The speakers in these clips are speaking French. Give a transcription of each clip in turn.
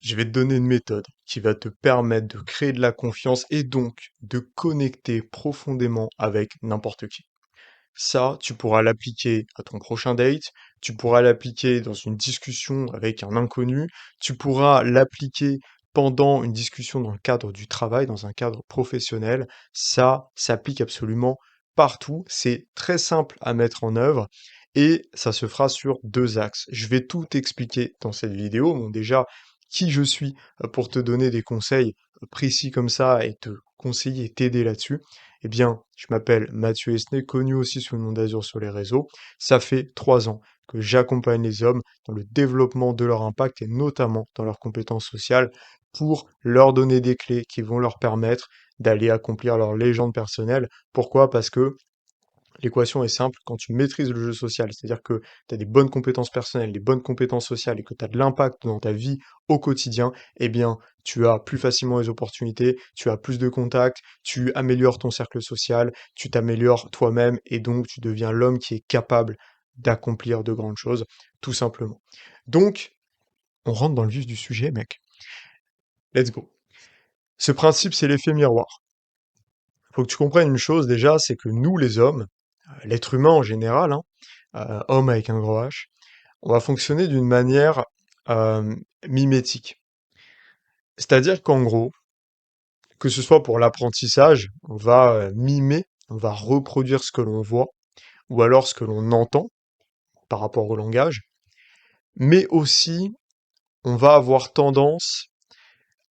je vais te donner une méthode qui va te permettre de créer de la confiance et donc de connecter profondément avec n'importe qui. Ça, tu pourras l'appliquer à ton prochain date, tu pourras l'appliquer dans une discussion avec un inconnu, tu pourras l'appliquer pendant une discussion dans le cadre du travail, dans un cadre professionnel. Ça s'applique absolument partout. C'est très simple à mettre en œuvre et ça se fera sur deux axes. Je vais tout expliquer dans cette vidéo. Bon, déjà, qui je suis pour te donner des conseils précis comme ça et te conseiller et t'aider là-dessus. Eh bien, je m'appelle Mathieu Esnay, connu aussi sous le nom d'Azur sur les réseaux. Ça fait 3 ans que j'accompagne les hommes dans le développement de leur impact et notamment dans leurs compétences sociales pour leur donner des clés qui vont leur permettre d'aller accomplir leur légende personnelle. Pourquoi? Parce que l'équation est simple, quand tu maîtrises le jeu social, c'est-à-dire que tu as des bonnes compétences personnelles, des bonnes compétences sociales et que tu as de l'impact dans ta vie au quotidien, eh bien, tu as plus facilement les opportunités, tu as plus de contacts, tu améliores ton cercle social, tu t'améliores toi-même et donc tu deviens l'homme qui est capable d'accomplir de grandes choses, tout simplement. Donc, on rentre dans le vif du sujet, mec. Let's go. Ce principe, c'est l'effet miroir. Faut que tu comprennes une chose déjà, c'est que nous, les hommes, l'être humain en général, hein, homme avec un gros H, on va fonctionner d'une manière euh, mimétique. C'est-à-dire qu'en gros, que ce soit pour l'apprentissage, on va mimer, on va reproduire ce que l'on voit, ou alors ce que l'on entend par rapport au langage, mais aussi on va avoir tendance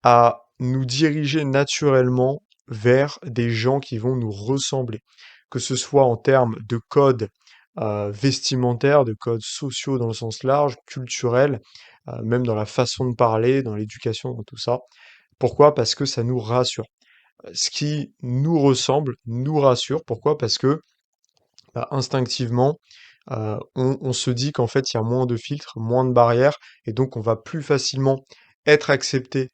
à nous diriger naturellement vers des gens qui vont nous ressembler, que ce soit en termes de codes vestimentaires, de codes sociaux dans le sens large, culturels, même dans la façon de parler, dans l'éducation, dans tout ça. Pourquoi? Parce que ça nous rassure. Ce qui nous ressemble nous rassure. Pourquoi? Parce que bah, instinctivement, on se dit qu'en fait, il y a moins de filtres, moins de barrières, et donc on va plus facilement être accepté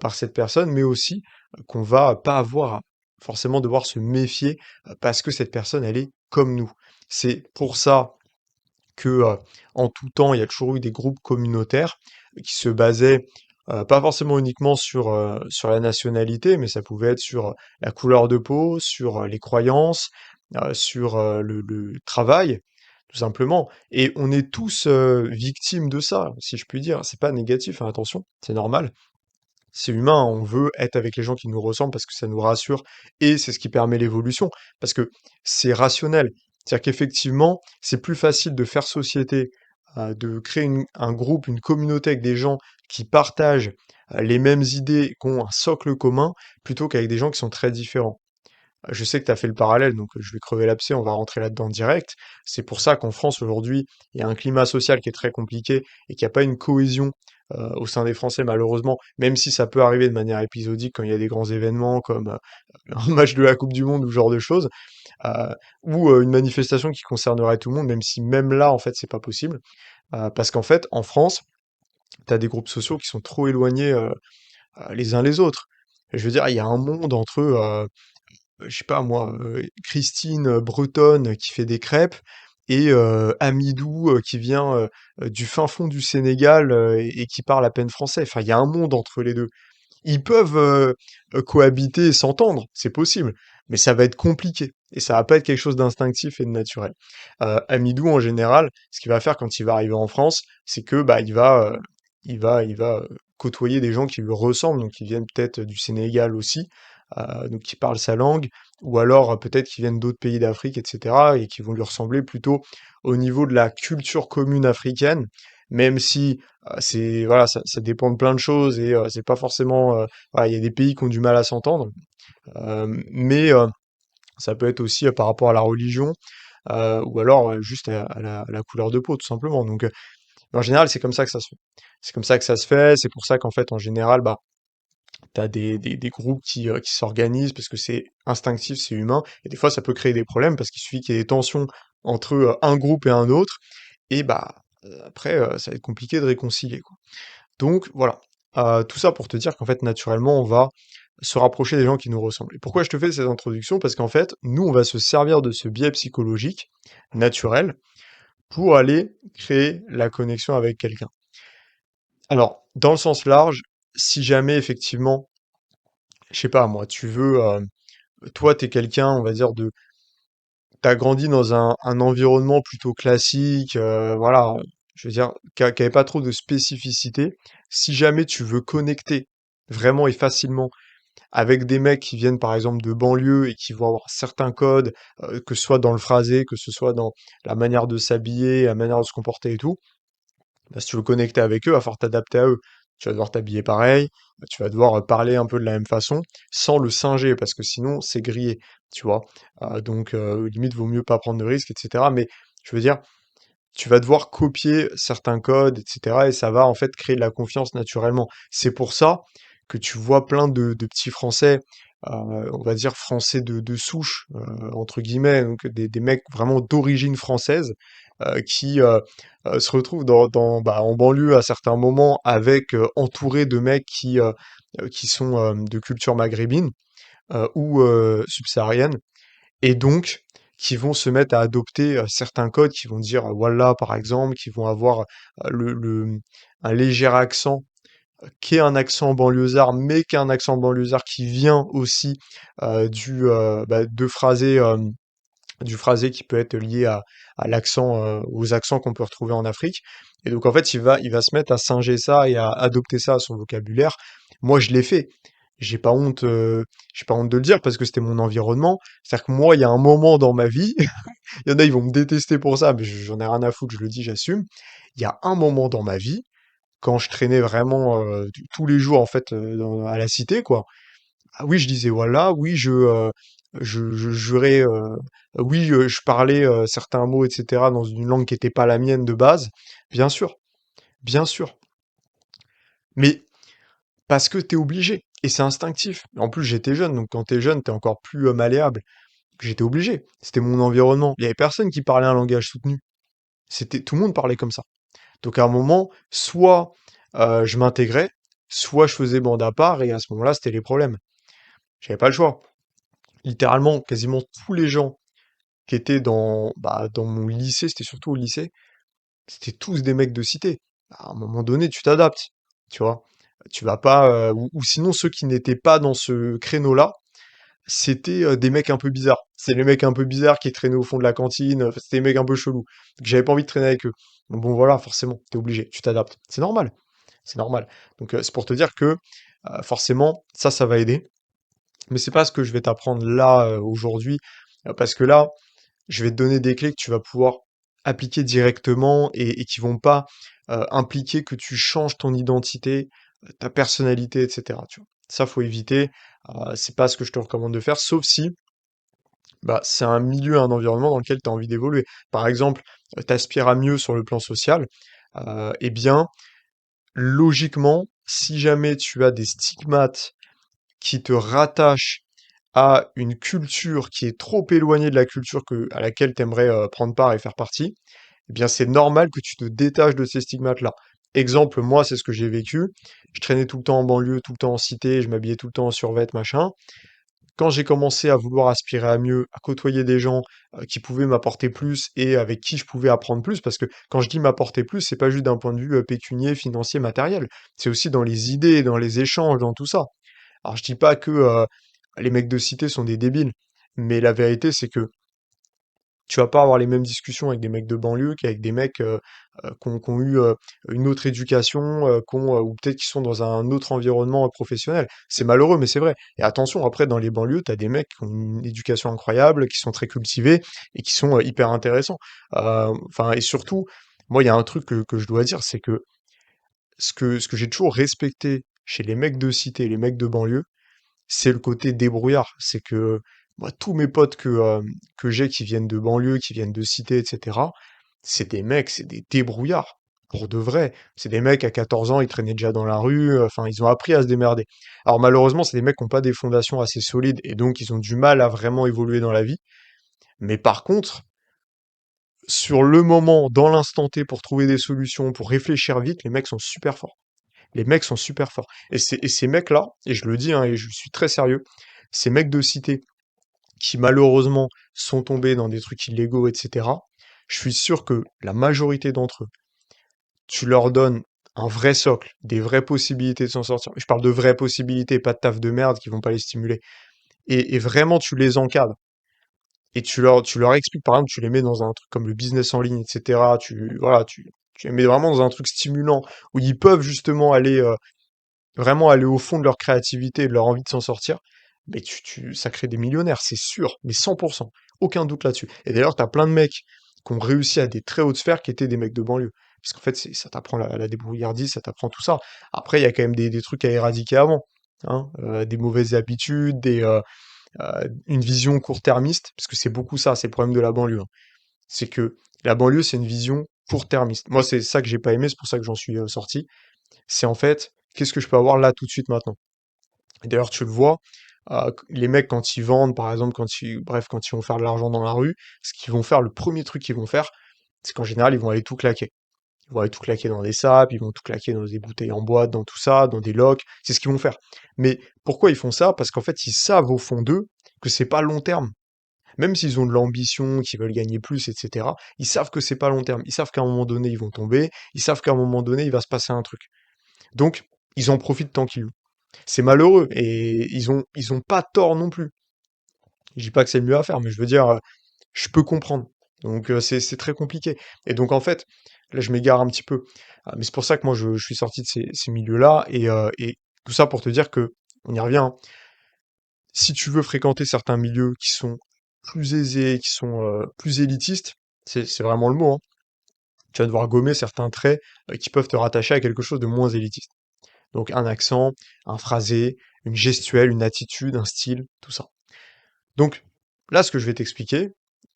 par cette personne, mais aussi qu'on va pas avoir à forcément devoir se méfier parce que cette personne, elle est comme nous. C'est pour ça que en tout temps, il y a toujours eu des groupes communautaires qui se basaient pas forcément uniquement sur la nationalité, mais ça pouvait être sur la couleur de peau, sur les croyances, sur le travail, tout simplement. Et on est tous victimes de ça, si je puis dire. C'est pas négatif, hein, attention, c'est normal. C'est humain, on veut être avec les gens qui nous ressemblent parce que ça nous rassure et c'est ce qui permet l'évolution. Parce que c'est rationnel. C'est-à-dire qu'effectivement, c'est plus facile de faire société, de créer un groupe, une communauté avec des gens qui partagent les mêmes idées, qui ont un socle commun, plutôt qu'avec des gens qui sont très différents. Je sais que tu as fait le parallèle, donc je vais crever l'abcès, on va rentrer là-dedans direct. C'est pour ça qu'en France, aujourd'hui, il y a un climat social qui est très compliqué et qu'il n'y a pas une cohésion au sein des Français, malheureusement, même si ça peut arriver de manière épisodique quand il y a des grands événements comme un match de la Coupe du Monde ou ce genre de choses, euh, ou une manifestation qui concernerait tout le monde, même si même là, en fait, c'est pas possible. Parce qu'en fait, en France, tu as des groupes sociaux qui sont trop éloignés les uns les autres. Je veux dire, il y a un monde entre je sais pas moi, Christine, bretonne, qui fait des crêpes et Amidou, qui vient, du fin fond du Sénégal, et qui parle à peine français. Enfin, il y a un monde entre les 2. Ils peuvent, cohabiter et s'entendre, c'est possible, mais ça va être compliqué et ça va pas être quelque chose d'instinctif et de naturel. Amidou, en général, ce qu'il va faire quand il va arriver en France, c'est que, bah, il va côtoyer des gens qui lui ressemblent, donc qui viennent peut-être du Sénégal aussi, donc qui parlent sa langue, ou alors peut-être qui viennent d'autres pays d'Afrique, etc., et qui vont lui ressembler plutôt au niveau de la culture commune africaine, même si c'est voilà, ça dépend de plein de choses et c'est pas forcément voilà, il y a des pays qui ont du mal à s'entendre, mais ça peut être aussi par rapport à la religion ou alors juste à la couleur de peau tout simplement. Donc en général, c'est comme ça que ça se fait. C'est comme ça que ça se fait. C'est pour ça qu'en fait, en général, bah t'as des groupes qui s'organisent parce que c'est instinctif, c'est humain. Et des fois, ça peut créer des problèmes parce qu'il suffit qu'il y ait des tensions entre un groupe et un autre. Et bah, après, ça va être compliqué de réconcilier, quoi. Donc, voilà. Tout ça pour te dire qu'en fait, naturellement, on va se rapprocher des gens qui nous ressemblent. Et pourquoi je te fais cette introduction? Parce qu'en fait, nous, on va se servir de ce biais psychologique naturel pour aller créer la connexion avec quelqu'un. Alors, dans le sens large, si jamais effectivement, je sais pas moi, tu veux, toi, t'es quelqu'un, on va dire, t'as grandi dans un environnement plutôt classique, voilà, je veux dire, qui avait pas trop de spécificité. Si jamais tu veux connecter vraiment et facilement avec des mecs qui viennent par exemple de banlieue et qui vont avoir certains codes, que ce soit dans le phrasé, que ce soit dans la manière de s'habiller, la manière de se comporter et tout, bah, si tu veux connecter avec eux, il va falloir t'adapter à eux. Tu vas devoir t'habiller pareil, tu vas devoir parler un peu de la même façon, sans le singer, parce que sinon c'est grillé, tu vois. Donc limite vaut mieux pas prendre de risques, etc. Mais je veux dire, tu vas devoir copier certains codes, etc. Et ça va en fait créer de la confiance naturellement. C'est pour ça que tu vois plein de petits Français, on va dire français de souche, entre guillemets, donc des mecs vraiment d'origine française, qui se retrouvent bah, en banlieue à certains moments avec entourés de mecs qui sont de culture maghrébine ou subsaharienne et donc qui vont se mettre à adopter certains codes, qui vont dire voilà par exemple, qui vont avoir un léger accent qui est un accent banlieusard, mais qui est un accent banlieusard qui vient aussi bah, du phrasé qui peut être lié à l'accent, aux accents qu'on peut retrouver en Afrique. Et donc en fait, il va se mettre à singer ça et à adopter ça à son vocabulaire. Moi, je l'ai fait. J'ai pas honte de le dire parce que c'était mon environnement. C'est-à-dire que moi, il y a un moment dans ma vie, il y en a, ils vont me détester pour ça, mais j'en ai rien à foutre, je le dis, j'assume. Il y a un moment dans ma vie, quand je traînais vraiment tous les jours en fait à la cité, quoi. Ah oui, je disais voilà, oui, je jurais, oui, je parlais certains mots, etc., dans une langue qui n'était pas la mienne de base, bien sûr, bien sûr. Mais parce que t'es obligé, et c'est instinctif. En plus, j'étais jeune, donc quand t'es jeune, t'es encore plus malléable. J'étais obligé. C'était mon environnement. Il y avait personne qui parlait un langage soutenu. Tout le monde parlait comme ça. Donc à un moment, soit je m'intégrais, soit je faisais bande à part, et à ce moment-là, c'était les problèmes. J'avais pas le choix. Littéralement, quasiment tous les gens qui étaient dans mon lycée, c'était surtout au lycée, c'était tous des mecs de cité. À un moment donné, tu t'adaptes, tu vois. Tu vas pas, ou sinon ceux qui n'étaient pas dans ce créneau-là, c'était des mecs un peu bizarres. C'est les mecs un peu bizarres qui traînaient au fond de la cantine, enfin, c'était des mecs un peu chelous. Donc j'avais pas envie de traîner avec eux. Donc bon voilà, forcément, t'es obligé, tu t'adaptes. C'est normal, c'est normal. Donc c'est pour te dire que forcément, ça va aider. Mais c'est pas ce que je vais t'apprendre là aujourd'hui, parce que là, je vais te donner des clés que tu vas pouvoir appliquer directement et qui vont pas impliquer que tu changes ton identité, ta personnalité, etc. Tu vois. Ça, faut éviter. C'est pas ce que je te recommande de faire, sauf si bah, c'est un milieu, un environnement dans lequel tu as envie d'évoluer. Par exemple, tu aspires à mieux sur le plan social, eh bien, logiquement, si jamais tu as des stigmates qui te rattachent à une culture qui est trop éloignée de la culture à laquelle tu aimerais prendre part et faire partie, eh bien c'est normal que tu te détaches de ces stigmates-là. Exemple, moi, c'est ce que j'ai vécu. Je traînais tout le temps en banlieue, tout le temps en cité, je m'habillais tout le temps en survêt, machin. Quand j'ai commencé à vouloir aspirer à mieux, à côtoyer des gens qui pouvaient m'apporter plus et avec qui je pouvais apprendre plus, parce que quand je dis m'apporter plus, c'est pas juste d'un point de vue pécunier, financier, matériel, c'est aussi dans les idées, dans les échanges, dans tout ça. Alors je dis pas que les mecs de cité sont des débiles, mais la vérité c'est que tu vas pas avoir les mêmes discussions avec des mecs de banlieue qu'avec des mecs qui ont eu une autre éducation, ou peut-être qui sont dans un autre environnement professionnel. C'est malheureux, mais c'est vrai. Et attention, après, dans les banlieues, t'as des mecs qui ont une éducation incroyable, qui sont très cultivés et qui sont hyper intéressants. Enfin, et surtout, moi, il y a un truc que je dois dire, c'est que ce que j'ai toujours respecté chez les mecs de cité et les mecs de banlieue, c'est le côté débrouillard. C'est que moi, tous mes potes que j'ai qui viennent de banlieue, qui viennent de cité, etc., c'est des mecs, c'est des débrouillards. Pour de vrai. C'est des mecs à 14 ans, ils traînaient déjà dans la rue, enfin, ils ont appris à se démerder. Alors malheureusement, c'est des mecs qui n'ont pas des fondations assez solides et donc ils ont du mal à vraiment évoluer dans la vie. Mais par contre, sur le moment, dans l'instant T, pour trouver des solutions, pour réfléchir vite, les mecs sont super forts. Les mecs sont super forts. Et ces mecs-là, et je le dis, hein, et je suis très sérieux, ces mecs de cité qui malheureusement sont tombés dans des trucs illégaux, etc., je suis sûr que la majorité d'entre eux, tu leur donnes un vrai socle, des vraies possibilités de s'en sortir. Je parle de vraies possibilités, pas de taf de merde qui vont pas les stimuler. Et vraiment, tu les encadres. Et tu leur expliques, par exemple, tu les mets dans un truc comme le business en ligne, etc. Voilà, tu les mets vraiment dans un truc stimulant où ils peuvent justement aller, vraiment aller au fond de leur créativité et de leur envie de s'en sortir. Mais ça crée des millionnaires, c'est sûr, mais 100%. Aucun doute là-dessus. Et d'ailleurs, t'as plein de mecs qui ont réussi à des très hautes sphères qui étaient des mecs de banlieue. Parce qu'en fait, ça t'apprend la débrouillardise, ça t'apprend tout ça. Après, il y a quand même des trucs à éradiquer avant. Hein, des mauvaises habitudes, une vision court-termiste, parce que c'est beaucoup ça, c'est le problème de la banlieue. Hein. C'est que la banlieue, c'est une vision court-termiste. Moi, c'est ça que j'ai pas aimé, c'est pour ça que j'en suis sorti. C'est en fait, qu'est-ce que je peux avoir là tout de suite maintenant? Et d'ailleurs, tu le vois, les mecs quand ils vendent, par exemple, quand ils vont faire de l'argent dans la rue, ce qu'ils vont faire, le premier truc qu'ils vont faire, c'est qu'en général, ils vont aller tout claquer. Ils vont aller tout claquer dans des sapes, ils vont tout claquer dans des bouteilles en boîte, dans tout ça, dans des locs, c'est ce qu'ils vont faire. Mais pourquoi ils font ça? Parce qu'en fait, ils savent au fond d'eux que c'est pas long terme. Même s'ils ont de l'ambition, qu'ils veulent gagner plus, etc., ils savent que c'est pas long terme. Ils savent qu'à un moment donné, ils vont tomber. Ils savent qu'à un moment donné, il va se passer un truc. Donc, ils en profitent tant qu'ils l'ont. C'est malheureux et ils ont pas tort non plus. Je dis pas que c'est le mieux à faire, mais je veux dire, je peux comprendre. Donc, c'est très compliqué. Et donc, en fait, là, je m'égare un petit peu. Mais c'est pour ça que moi, je suis sorti de ces milieux-là et tout ça pour te dire que, on y revient, hein, si tu veux fréquenter certains milieux qui sont plus aisés, qui sont plus élitistes, c'est vraiment le mot, hein, tu vas devoir gommer certains traits qui peuvent te rattacher à quelque chose de moins élitiste. Donc un accent, un phrasé, une gestuelle, une attitude, un style, tout ça. Donc là, ce que je vais t'expliquer,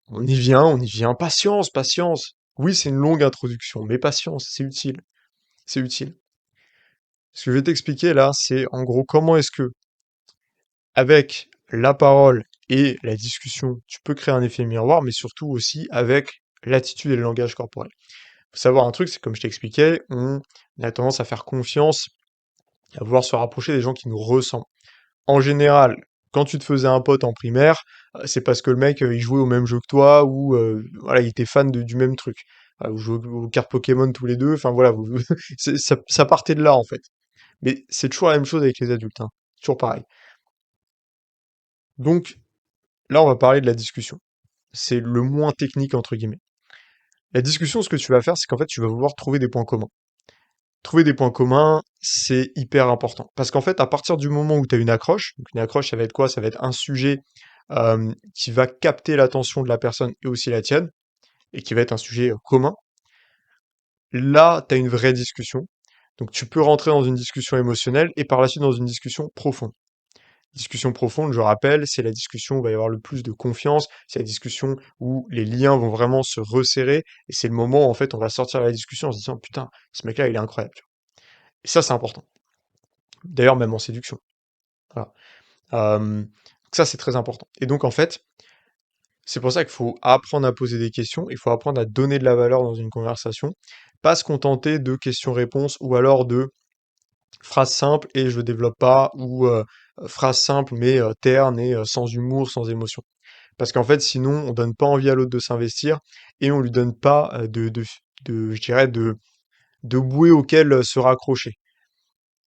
on y vient, patience, patience. Oui, c'est une longue introduction, mais patience, c'est utile, c'est utile. Ce que je vais t'expliquer là, c'est en gros comment est-ce que avec la parole et la discussion, tu peux créer un effet miroir, mais surtout aussi avec l'attitude et le langage corporel. Faut savoir un truc, c'est comme je t'expliquais, on a tendance à faire confiance, à vouloir se rapprocher des gens qui nous ressemblent. En général, quand tu te faisais un pote en primaire, c'est parce que le mec, il jouait au même jeu que toi ou voilà, il était fan du même truc. Vous jouez aux cartes Pokémon tous les deux, enfin voilà, ça partait de là en fait. Mais c'est toujours la même chose avec les adultes, hein. Toujours pareil. Donc là, on va parler de la discussion. C'est le moins technique entre guillemets. La discussion, ce que tu vas faire, c'est qu'en fait, tu vas vouloir trouver des points communs. Trouver des points communs, c'est hyper important. Parce qu'en fait, à partir du moment où tu as une accroche, donc une accroche, ça va être quoi? Ça va être un sujet qui va capter l'attention de la personne et aussi la tienne, et qui va être un sujet commun. Là, tu as une vraie discussion. Donc tu peux rentrer dans une discussion émotionnelle et par la suite dans une discussion profonde. Discussion profonde, je rappelle, c'est la discussion où il va y avoir le plus de confiance, c'est la discussion où les liens vont vraiment se resserrer, et c'est le moment où en fait on va sortir de la discussion en se disant putain, ce mec-là il est incroyable. Tu vois. Et ça c'est important. D'ailleurs même en séduction. Voilà. Donc ça c'est très important. Et donc en fait, c'est pour ça qu'il faut apprendre à poser des questions, il faut apprendre à donner de la valeur dans une conversation, pas se contenter de questions-réponses ou alors de phrases simples et je développe pas, ou phrases simples mais ternes et sans humour, sans émotion. Parce qu'en fait, sinon, on donne pas envie à l'autre de s'investir et on lui donne pas je dirais, de bouée auquel se raccrocher.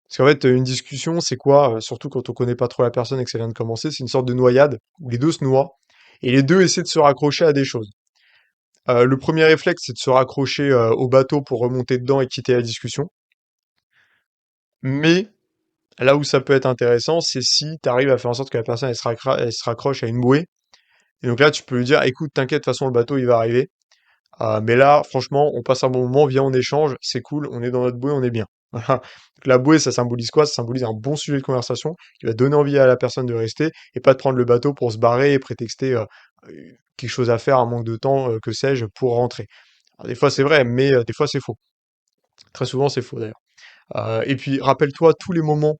Parce qu'en fait, une discussion, c'est quoi? Surtout quand on connaît pas trop la personne et que ça vient de commencer, c'est une sorte de noyade où les deux se noient et les deux essaient de se raccrocher à des choses. Le premier réflexe, c'est de se raccrocher au bateau pour remonter dedans et quitter la discussion. Mais là où ça peut être intéressant, c'est si tu arrives à faire en sorte que la personne elle se raccroche à une bouée. Et donc là, tu peux lui dire, écoute, t'inquiète, de toute façon, le bateau, il va arriver. Mais là, franchement, on passe un bon moment, viens, on échange, c'est cool, on est dans notre bouée, on est bien. Voilà. Donc la bouée, ça symbolise quoi? Ça symbolise un bon sujet de conversation qui va donner envie à la personne de rester et pas de prendre le bateau pour se barrer et prétexter quelque chose à faire, un manque de temps, que sais-je, pour rentrer. Alors, des fois, c'est vrai, mais des fois, c'est faux. Très souvent, c'est faux d'ailleurs. Et puis, rappelle-toi tous les moments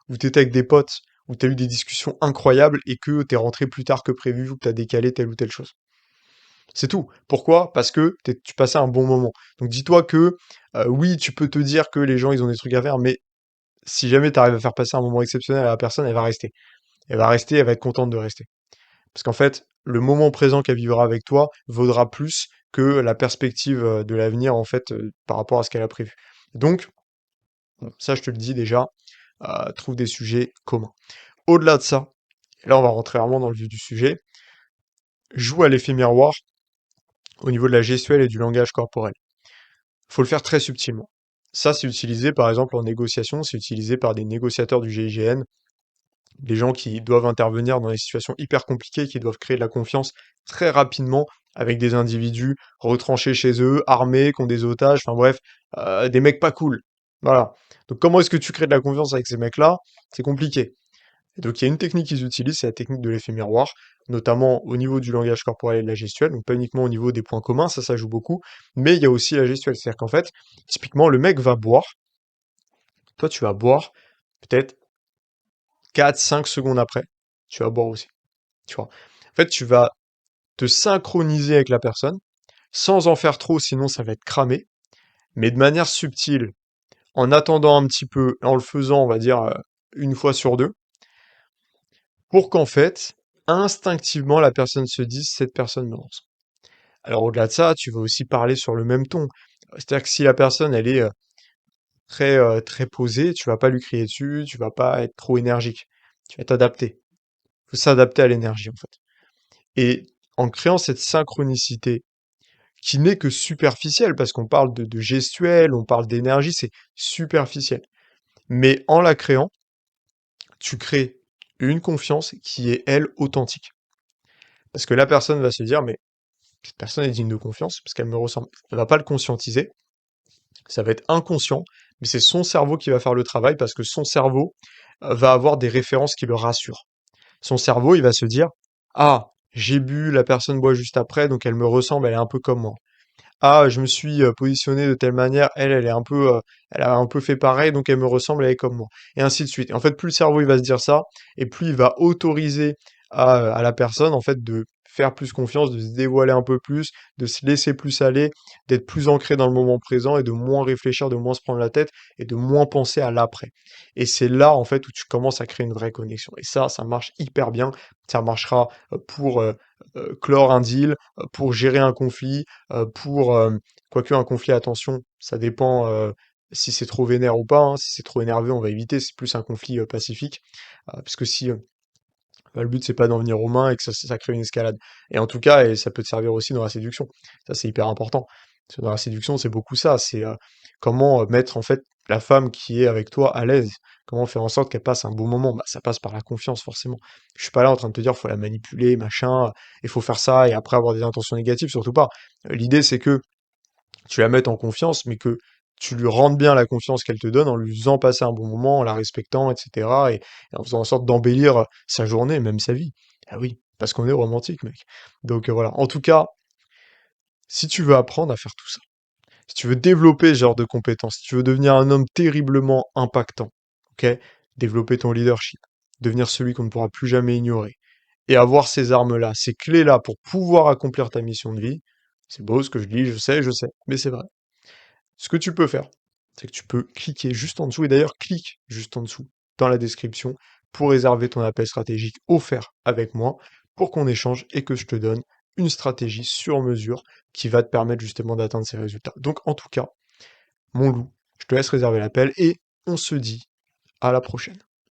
où tu étais avec des potes, où tu as eu des discussions incroyables et que tu es rentré plus tard que prévu ou que tu as décalé telle ou telle chose. C'est tout. Pourquoi? Parce que tu passais un bon moment. Donc dis-toi que oui, tu peux te dire que les gens, ils ont des trucs à faire, mais si jamais tu arrives à faire passer un moment exceptionnel à la personne, elle va rester. Elle va rester, elle va être contente de rester. Parce qu'en fait, le moment présent qu'elle vivra avec toi vaudra plus que la perspective de l'avenir, en fait, par rapport à ce qu'elle a prévu. Donc, Bon, ça, je te le dis déjà, trouve des sujets communs. Au-delà de ça, et là, on va rentrer vraiment dans le vif du sujet, joue à l'effet miroir au niveau de la gestuelle et du langage corporel. Faut le faire très subtilement. Ça, c'est utilisé par exemple en négociation, c'est utilisé par des négociateurs du GIGN, des gens qui doivent intervenir dans des situations hyper compliquées, qui doivent créer de la confiance très rapidement avec des individus retranchés chez eux, armés, qui ont des otages, enfin bref, des mecs pas cool. Voilà. Donc comment est-ce que tu crées de la confiance avec ces mecs-là? C'est compliqué. Et donc il y a une technique qu'ils utilisent, c'est la technique de l'effet miroir, notamment au niveau du langage corporel et de la gestuelle, donc pas uniquement au niveau des points communs, ça joue beaucoup, mais il y a aussi la gestuelle. C'est-à-dire qu'en fait, typiquement, le mec va boire, toi tu vas boire, peut-être 4, 5 secondes après, tu vas boire aussi. Tu vois. En fait, tu vas te synchroniser avec la personne, sans en faire trop, sinon ça va être cramé, mais de manière subtile, en attendant un petit peu, en le faisant, on va dire, une fois sur deux, pour qu'en fait, instinctivement, la personne se dise, cette personne me lance. Alors au-delà de ça, tu vas aussi parler sur le même ton. C'est-à-dire que si la personne, elle est très posée, tu vas pas lui crier dessus, tu vas pas être trop énergique. Tu vas t'adapter. Il faut s'adapter à l'énergie, en fait. Et en créant cette synchronicité, qui n'est que superficielle, parce qu'on parle de gestuelle, on parle d'énergie, c'est superficiel. Mais en la créant, tu crées une confiance qui est, elle, authentique. Parce que la personne va se dire, mais cette personne est digne de confiance, parce qu'elle me ressemble. Elle va pas le conscientiser, ça va être inconscient, mais c'est son cerveau qui va faire le travail, parce que son cerveau va avoir des références qui le rassurent. Son cerveau, il va se dire, ah, j'ai bu, la personne boit juste après, donc elle me ressemble, elle est un peu comme moi. Ah, je me suis positionné de telle manière, elle est un peu, elle a un peu fait pareil, donc elle me ressemble, elle est comme moi. Et ainsi de suite. Et en fait, plus le cerveau il va se dire ça, et plus il va autoriser à la personne, en fait, de faire plus confiance, de se dévoiler un peu plus, de se laisser plus aller, d'être plus ancré dans le moment présent et de moins réfléchir, de moins se prendre la tête et de moins penser à l'après. Et c'est là, en fait, où tu commences à créer une vraie connexion. Et ça marche hyper bien. Ça marchera pour clore un deal, pour gérer un conflit, pour quoique un conflit, attention, ça dépend si c'est trop vénère ou pas, hein. Si c'est trop énervé, on va éviter, c'est plus un conflit pacifique, parce que si bah, le but c'est pas d'en venir aux mains et que ça crée une escalade. Et en tout cas, et ça peut te servir aussi dans la séduction. Ça c'est hyper important. Parce que dans la séduction, c'est beaucoup ça, c'est comment mettre en fait la femme qui est avec toi à l'aise. Comment faire en sorte qu'elle passe un bon moment? Bah, ça passe par la confiance, forcément. Je suis pas là en train de te dire faut la manipuler, machin, il faut faire ça et après avoir des intentions négatives, surtout pas. L'idée c'est que tu la mettes en confiance, mais que tu lui rendes bien la confiance qu'elle te donne en lui faisant passer un bon moment, en la respectant, etc. Et en faisant en sorte d'embellir sa journée, même sa vie. Ah oui, parce qu'on est romantique, mec. Donc voilà. En tout cas, si tu veux apprendre à faire tout ça, si tu veux développer ce genre de compétences, si tu veux devenir un homme terriblement impactant, ok, développer ton leadership, devenir celui qu'on ne pourra plus jamais ignorer, et avoir ces armes-là, ces clés-là pour pouvoir accomplir ta mission de vie, c'est beau ce que je dis, je sais, mais c'est vrai. Ce que tu peux faire, c'est que tu peux cliquer juste en dessous, et d'ailleurs clique juste en dessous dans la description pour réserver ton appel stratégique offert avec moi pour qu'on échange et que je te donne une stratégie sur mesure qui va te permettre justement d'atteindre ces résultats. Donc en tout cas, mon loup, je te laisse réserver l'appel et on se dit à la prochaine.